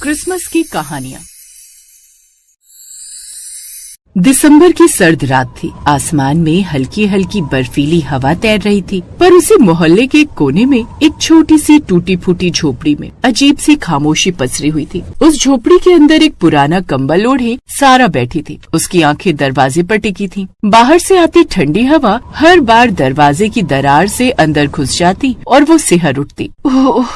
Christmas की कहानियाँ। दिसंबर की सर्द रात थी। आसमान में हल्की हल्की बर्फीली हवा तैर रही थी, पर उसी मोहल्ले के कोने में एक छोटी सी टूटी फूटी झोपड़ी में अजीब सी खामोशी पसरी हुई थी। उस झोपड़ी के अंदर एक पुराना कंबल ओढ़े सारा बैठी थी। उसकी आंखें दरवाजे पर टिकी थीं। बाहर से आती ठंडी हवा हर बार दरवाजे की दरार से अंदर घुस जाती और वो सिहर उठती। ओह,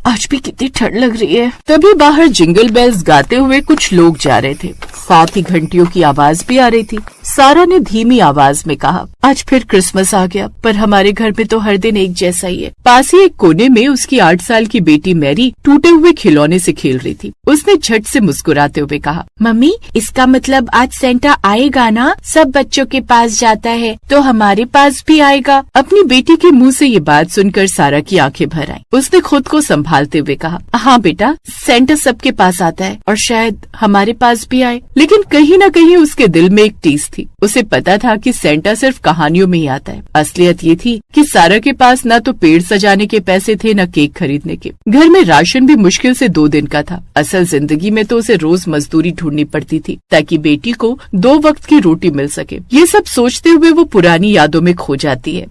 आज भी कितनी ठंड लग रही है। तभी बाहर जिंगल बेल्स गाते हुए कुछ लोग जा रहे थे, साथ ही घंटियों की आवाज भी आ रही थी। सारा ने धीमी आवाज में कहा, आज फिर क्रिसमस आ गया, पर हमारे घर में तो हर दिन एक जैसा ही है। पास ही एक कोने में उसकी 8 साल की बेटी मैरी टूटे हुए खिलौने से खेल रही थी। उसने झट से मुस्कुराते हुए कहा, मम्मी, इसका मतलब आज सेंटा आएगा ना? सब बच्चों के पास जाता है तो हमारे पास भी आएगा। अपनी बेटी के मुंह से ये बात सुनकर सारा की आंखें भर आईं। उसने खुद को संभालते हुए कहा, हाँ बेटा, सेंटा सबके पास आता है और शायद हमारे पास भी आए। लेकिन कहीं न कहीं उसके दिल में एक टीस थी। उसे पता था कि सेंटा सिर्फ कहानियों में ही आता है। असलियत ये थी कि सारा के पास न तो पेड़ सजाने के पैसे थे, न केक खरीदने के। घर में राशन भी मुश्किल से 2 दिन का था। असल जिंदगी में तो उसे रोज मजदूरी ढूंढनी पड़ती थी ताकि बेटी को 2 वक्त की रोटी मिल सके। ये सब सोचते हुए वो पुरानी यादों में खो जाती है।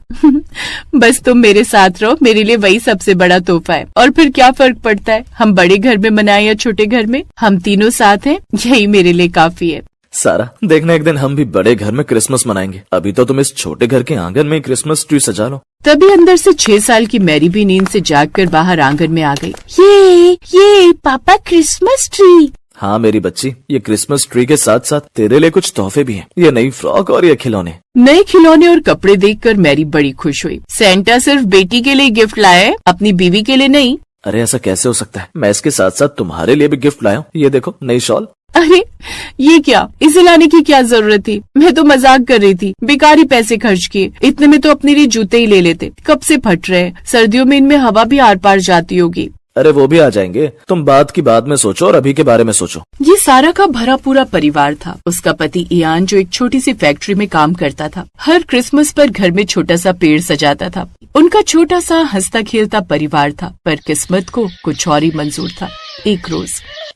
बस तुम मेरे साथ रहो, मेरे लिए वही सबसे बड़ा तोहफा है। और फिर क्या फर्क पड़ता है, हम बड़े घर में मनाए या छोटे घर में, हम तीनों साथ हैं, यही मेरे लिए काफी है। सारा, देखना एक दिन हम भी बड़े घर में क्रिसमस मनाएंगे। अभी तो तुम इस छोटे घर के आंगन में क्रिसमस ट्री सजा लो। तभी अंदर से 6 साल की मैरी भी नींद से जागकर बाहर आंगन में आ गई। ये पापा, क्रिसमस ट्री। हाँ मेरी बच्ची, ये क्रिसमस ट्री के साथ साथ तेरे लिए कुछ तोहफे भी हैं। ये नई फ्रॉक और ये खिलौने। नए खिलौने और कपड़े देखकर मैरी बड़ी खुश हुई। सेंटा सिर्फ बेटी के लिए गिफ्ट लाया है, अपनी बीवी के लिए नहीं। अरे ऐसा कैसे हो सकता है? मैं इसके साथ साथ तुम्हारे लिए भी गिफ्ट लाया हूँ। ये देखो, नई शॉल। अरे ये क्या, इसे लाने की क्या जरूरत थी? मैं तो मजाक कर रही थी। बेकार ही पैसे खर्च किए। इतने में तो अपने लिए जूते ही ले लेते। कब से फट रहे हैं। सर्दियों में इनमें हवा भी आर पार जाती होगी। अरे वो भी आ जाएंगे, तुम बात की बाद में सोचो और अभी के बारे में सोचो। ये सारा का भरा पूरा परिवार था। उसका पति इयान, जो एक छोटी सी फैक्ट्री में काम करता था, हर क्रिसमस पर घर में छोटा सा पेड़ सजाता था। उनका छोटा सा हंसता खेलता परिवार था, पर किस्मत को कुछ और ही मंजूर था। एक रोज,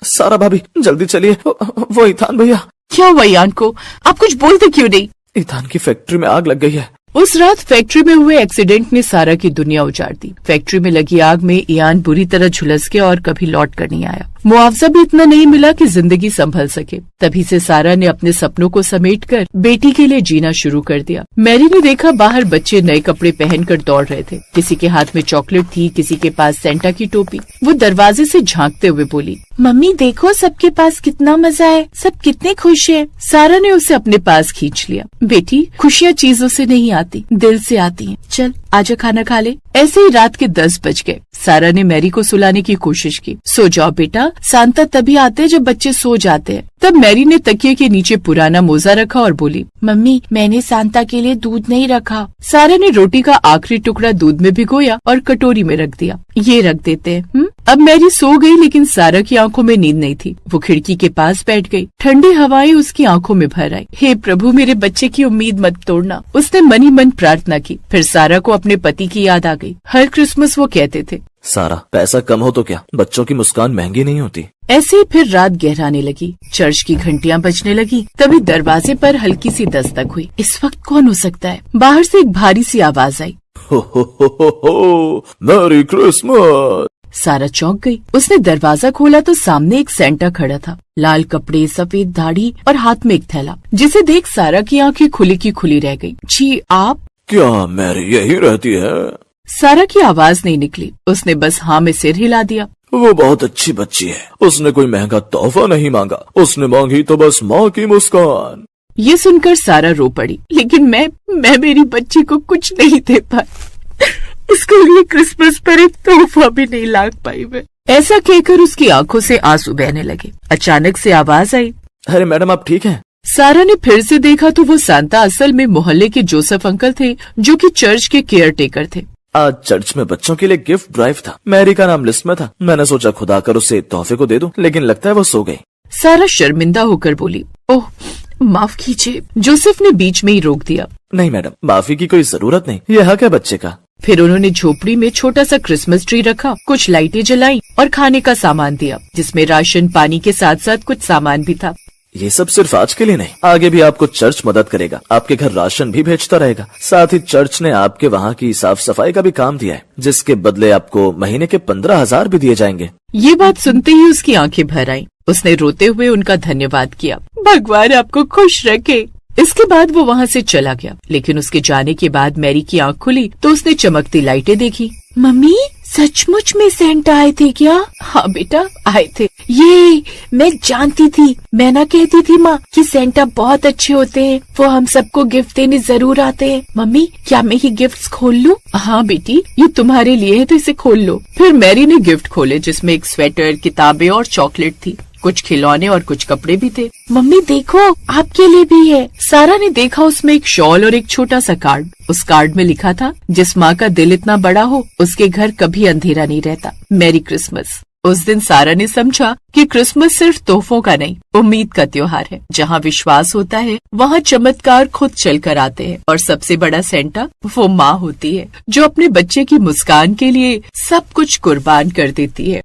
सारा भाभी जल्दी चलिए, वो ईथान भैया। क्या हुआ इयान को? आप कुछ बोलते क्यों नहीं? ईथान की फैक्ट्री में आग लग गई है। उस रात फैक्ट्री में हुए एक्सीडेंट ने सारा की दुनिया उजाड़ दी। फैक्ट्री में लगी आग में इयान बुरी तरह झुलस गया और कभी लौट कर नहीं आया। मुआवजा भी इतना नहीं मिला कि जिंदगी संभल सके। तभी से सारा ने अपने सपनों को समेटकर बेटी के लिए जीना शुरू कर दिया। मैरी ने देखा बाहर बच्चे नए कपड़े पहनकर दौड़ रहे थे। किसी के हाथ में चॉकलेट थी, किसी के पास सेंटा की टोपी। वो दरवाजे से झांकते हुए बोली, मम्मी देखो, सबके पास कितना मजा है, सब कितने खुश हैं। सारा ने उसे अपने पास खींच लिया। बेटी, खुशियाँ चीजों से नहीं आती, दिल से आती हैं। चल आजा, खाना खा ले। ऐसे ही रात के 10 बज गए। सारा ने मैरी को सुलाने की कोशिश की। सो जाओ बेटा, सांता तभी आते हैं जब बच्चे सो जाते हैं। तब मैरी ने तकिए के नीचे पुराना मोजा रखा और बोली, मम्मी, मैंने सांता के लिए दूध नहीं रखा। सारा ने रोटी का आखिरी टुकड़ा दूध में भिगोया और कटोरी में रख दिया। ये रख देते हैं। अब मैरी सो गई, लेकिन सारा की आंखों में नींद नहीं थी। वो खिड़की के पास बैठ गई। ठंडी हवाएं उसकी आंखों में भर आई। हे प्रभु, मेरे बच्चे की उम्मीद मत तोड़ना। उसने मन ही मन प्रार्थना की। फिर सारा को अपने पति की याद आ गई। हर क्रिसमस वो कहते थे, सारा, पैसा कम हो तो क्या, बच्चों की मुस्कान महंगी नहीं होती। ऐसे ही फिर रात गहराने लगी। चर्च की घंटियां बजने लगी। तभी दरवाजे पर हल्की सी दस्तक हुई। इस वक्त कौन हो सकता है? बाहर से एक भारी सी आवाज आई, हो, मैरी क्रिसमस। सारा चौंक गई। उसने दरवाजा खोला तो सामने एक सेंटा खड़ा था। लाल कपड़े, सफेद दाढ़ी और हाथ में एक थैला, जिसे देख सारा की आंखें खुली की खुली रह गई। जी आप? क्या मैरी यही रहती है? सारा की आवाज नहीं निकली। उसने बस हाँ में सिर हिला दिया। वो बहुत अच्छी बच्ची है। उसने कोई महंगा तोहफा नहीं मांगा, उसने मांगी तो बस माँ की मुस्कान। ये सुनकर सारा रो पड़ी। लेकिन मैं मेरी बच्ची को कुछ नहीं दे पाई। उसके लिए क्रिसमस पर एक तोहफा भी नहीं ला पाई मैं। ऐसा कहकर उसकी आंखों से आंसू बहने लगे। अचानक से आवाज आई, अरे मैडम, आप ठीक हैं? सारा ने फिर से देखा तो वो सांता असल में मोहल्ले के जोसेफ अंकल थे, जो कि चर्च के केयर टेकर थे। आज चर्च में बच्चों के लिए गिफ्ट ड्राइव था। मैरी का नाम लिस्ट में था। मैंने सोचा खुदा कर उसे तोहफे को दे दूं, लेकिन लगता है वो सो गई। सारा शर्मिंदा होकर बोली, ओह माफ कीजिए। जोसेफ ने बीच में ही रोक दिया। नहीं मैडम, माफी की कोई जरूरत नहीं, ये हक है बच्चे का। फिर उन्होंने झोपड़ी में छोटा सा क्रिसमस ट्री रखा, कुछ लाइटें जलाई और खाने का सामान दिया, जिसमें राशन पानी के साथ साथ कुछ सामान भी था। ये सब सिर्फ आज के लिए नहीं, आगे भी आपको चर्च मदद करेगा। आपके घर राशन भी भेजता रहेगा। साथ ही चर्च ने आपके वहाँ की साफ सफाई का भी काम दिया है, जिसके बदले आपको महीने के 15,000 भी दिए जाएंगे। ये बात सुनते ही उसकी आंखें भर आईं। उसने रोते हुए उनका धन्यवाद किया। भगवान आपको खुश रखे। इसके बाद वो वहाँ से चला गया, लेकिन उसके जाने के बाद मैरी की आंख खुली तो उसने चमकती लाइटें देखी। मम्मी, सचमुच में सेंटा आए थे क्या? हाँ बेटा, आए थे। ये मैं जानती थी। मैं ना कहती थी माँ कि सेंटा बहुत अच्छे होते हैं, वो हम सबको गिफ्ट देने जरूर आते हैं। मम्मी, क्या मैं ये गिफ्ट्स खोल लूँ? हाँ बेटी, ये तुम्हारे लिए है तो इसे खोल लो। फिर मैरी ने गिफ्ट खोले, जिसमें एक स्वेटर, किताबें और चॉकलेट थी। कुछ खिलौने और कुछ कपड़े भी थे। मम्मी देखो, आपके लिए भी है। सारा ने देखा, उसमें एक शॉल और एक छोटा सा कार्ड। उस कार्ड में लिखा था, जिस माँ का दिल इतना बड़ा हो उसके घर कभी अंधेरा नहीं रहता। Merry Christmas. उस दिन सारा ने समझा कि क्रिसमस सिर्फ तोहफों का नहीं, उम्मीद का त्योहार है। जहाँ विश्वास होता है वहाँ चमत्कार खुद चल कर आते हैं। और सबसे बड़ा सेंटा वो माँ होती है, जो अपने बच्चे की मुस्कान के लिए सब कुछ कुर्बान कर देती है।